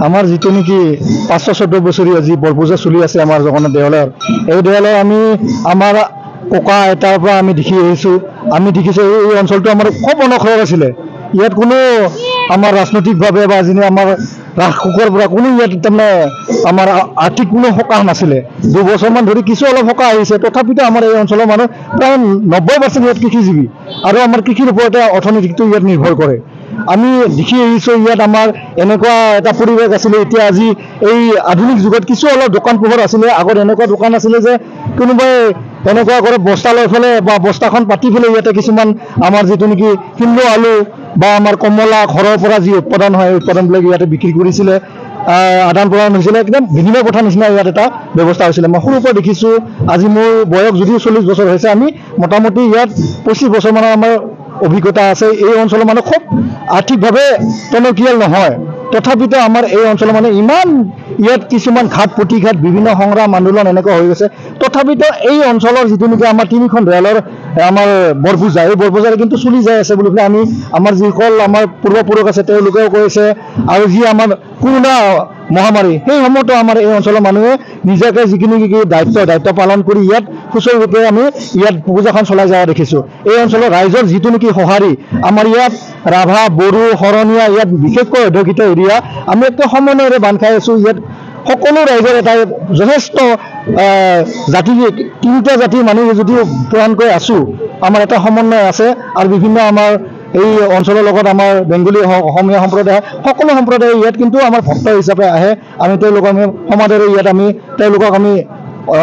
আমাৰ যিটো নেকি 514 বছৰীয়া যি বৰপূজা চলি আছে আমাৰ জগন্নাথ দেৱালয়ৰ, এই দেৱালয় আমি আমাৰ ককা আইতাৰ পৰা আমি দেখি আহিছোঁ। আমি দেখিছোঁ এই অঞ্চলটো আমাৰ খুব অনসৰ আছিলে। ইয়াত কোনো আমাৰ ৰাজনৈতিকভাৱে বা যিনি আমাৰ ৰাজকোষৰ পৰা কোনো ইয়াত তাৰমানে আমাৰ আৰ্থিক কোনো সকাহ নাছিলে। 2 বছৰমান ধৰি কিছু অলপ সকাহ আহিছে, তথাপিতো আমাৰ এই অঞ্চলৰ মানুহ প্ৰায় 90% ইয়াত কৃষিজীৱী আৰু আমাৰ কৃষিৰ ওপৰতে অৰ্থনীতিটো ইয়াত নিৰ্ভৰ কৰে। আমি দেখি আহিছোঁ ইয়াত আমাৰ এনেকুৱা এটা পৰিৱেশ আছিলে। এতিয়া আজি এই আধুনিক যুগত কিছু অলপ দোকান পোহৰ আছিলে, আগত এনেকুৱা দোকান আছিলে যে কোনোবাই এনেকুৱা কৰে বস্তা লৈ ফেলে বা বস্তাখন পাতি ফেলে ইয়াতে কিছুমান আমাৰ যিটো নেকি শিমলু আলু বা আমাৰ কমলা ঘৰৰ পৰা যি উৎপাদন হয় উৎপাদনবিলাক ইয়াতে বিক্ৰী কৰিছিলে, আদান প্ৰদান হৈছিলে, একদম বিনিময় প্ৰথা নিচিনা ইয়াত এটা ব্যৱস্থা হৈছিলে। মই সৰুৰ পৰা দেখিছোঁ। আজি মোৰ বয়স যদিও 40 বছৰ হৈছে, আমি মোটামুটি ইয়াত 25 বছৰমানৰ আমাৰ অভিজ্ঞতা আছে। এই অঞ্চলৰ মানুহ খুব আৰ্থিকভাৱে টনকিয়াল নহয়, তথাপিতো আমাৰ এই অঞ্চলৰ মানে ইমান ইয়াত কিছুমান ঘাট প্ৰতিঘাট বিভিন্ন সংগ্ৰাম আন্দোলন এনেকুৱা হৈ গৈছে, তথাপিতো এই অঞ্চলৰ যিটো নেকি আমাৰ 3খন দেৱালয়ৰ আমাৰ বৰপূজা, এই বৰপূজাৰ কিন্তু চলি যাই আছে বুলি পেলাই আমি আমাৰ যিসকল আমাৰ পূৰ্বপুৰুষ আছে তেওঁলোকেও কৈছে। আৰু যি আমাৰ কৰোণা মহামাৰী, সেই সময়তো আমাৰ এই অঞ্চলৰ মানুহে নিজাকে যিখিনি দায়িত্ব পালন কৰি ইয়াত সুচাৰুৰূপে আমি ইয়াত পূজাখন চলাই যোৱা দেখিছোঁ। এই অঞ্চলৰ ৰাইজৰ যিটো নেকি সঁহাৰি, আমাৰ ইয়াত ৰাভা, বড়ো, শৰণীয়া, ইয়াত বিশেষকৈ অধ্যুষিত এৰিয়া, আমি একটা সমন্বয়েৰে বান্ধ খাই আছোঁ। ইয়াত সকলো ৰাইজৰ এটা যথেষ্ট জাতি, 3টা জাতিৰ মানুহ যদিও প্ৰধানকৈ আছোঁ, আমাৰ এটা সমন্বয় আছে। আৰু বিভিন্ন আমাৰ এই অঞ্চলৰ লগত আমাৰ বেংগলী হওক, অসমীয়া সম্প্ৰদায়, সকলো সম্প্ৰদায় ইয়াত কিন্তু আমাৰ ভক্ত হিচাপে আহে। আমি তেওঁলোকক আমি সমাদৰে ইয়াত আমি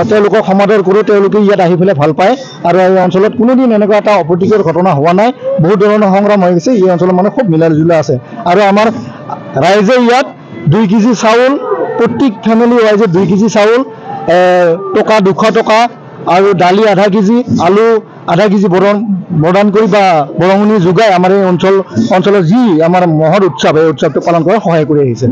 তেওঁলোকক সমাদৰ কৰোঁ। তেওঁলোকে ইয়াত আহি পেলাই ভাল পায়। আৰু এই অঞ্চলত কোনোদিন এনেকুৱা এটা অপ্ৰীতিকৰ ঘটনা হোৱা নাই। বহুত ধৰণৰ সংগ্ৰাম হৈ গৈছে। এই অঞ্চলৰ মানুহ খুব মিলা জুলা আছে। আৰু আমাৰ ৰাইজে ইয়াত 2 কেজি চাউল, প্ৰত্যেক ফেমিলি ৱাইজে 2 কেজি চাউল, টকা 200 টকা আৰু দালি আধা কেজি, আলু আধা কেজি প্ৰদান কৰি বা বৰঙণি যোগাই আমাৰ এই অঞ্চলৰ যি আমাৰ মহৎ উৎসৱ, এই উৎসৱটো পালন কৰাত সহায় কৰি আহিছে।